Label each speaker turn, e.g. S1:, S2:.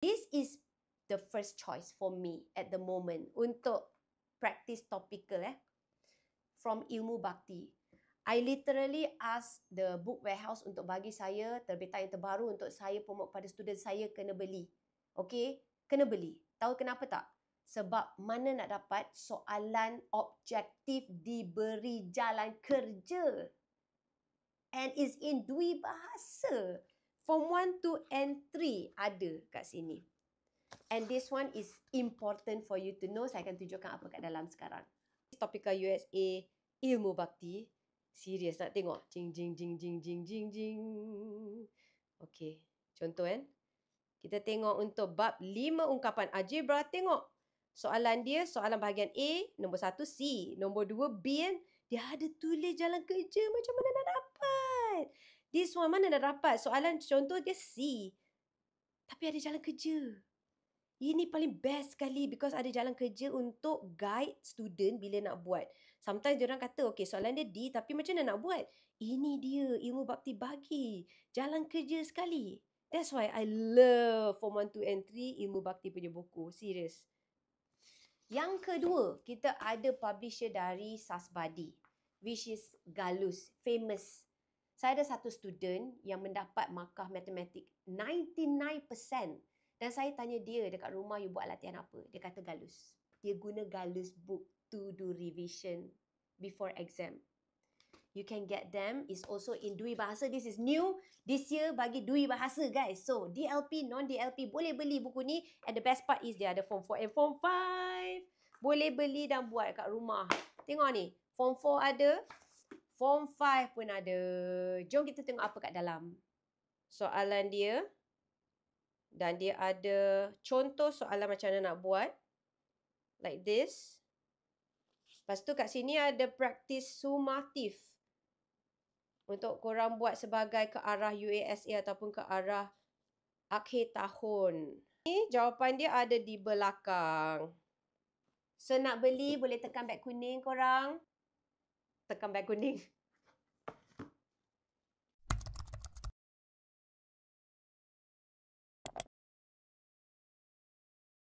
S1: This is the first choice for me at the moment untuk practice topical from Ilmu Bakti. I literally ask the book warehouse untuk bagi saya terbitan yang terbaru untuk saya promote pada student saya kena beli. Okay? Kena beli. Tahu kenapa tak? Sebab mana nak dapat soalan objektif diberi jalan kerja. And is in dui bahasa. Form 1, 2 and 3 ada kat sini. And this one is important for you to know. Saya akan tunjukkan apa kat dalam sekarang. Topical USA Ilmu Bakti. Serius nak tengok? Jing jing jing jing jing jing jing. Okey. Contoh kan? Kita tengok untuk bab 5 ungkapan algebra. Tengok. Soalan dia, soalan bahagian A, nombor 1 C, nombor 2 B kan? Dia ada tulis jalan kerja. Macam mana nak dapat? This one mana nak dapat? Soalan contoh dia C. Tapi ada jalan kerja. Ini paling best sekali because ada jalan kerja untuk guide student bila nak buat. Sometimes diorang kata, okay soalan dia D tapi macam mana nak buat? Ini dia Ilmu Bakti bagi. Jalan kerja sekali. That's why I love Form 1, 2 and 3 Ilmu Bakti punya buku. Serius. Yang kedua, kita ada publisher dari Sasbadi, which is Galus, famous. Saya ada satu student yang mendapat markah matematik 99%. Dan saya tanya dia dekat rumah, you buat latihan apa? Dia kata Galus. Dia guna Galus book to do revision before exam. You can get them. It's also in Dui Bahasa. This is new. This year bagi Dui Bahasa guys. So DLP, non-DLP boleh beli buku ni. And the best part is dia ada Form 4 and Form 5. Boleh beli dan buat kat rumah. Tengok ni. Form 4 ada. Form 5 pun ada. Jom kita tengok apa kat dalam. Soalan dia. Dan dia ada contoh soalan macam mana nak buat. Like this. Lepas tu kat sini ada praktis sumatif. Untuk korang buat sebagai ke arah UASA ataupun ke arah akhir tahun. Ni jawapan dia ada di belakang. So nak beli boleh tekan beg kuning korang. Tekan beg kuning.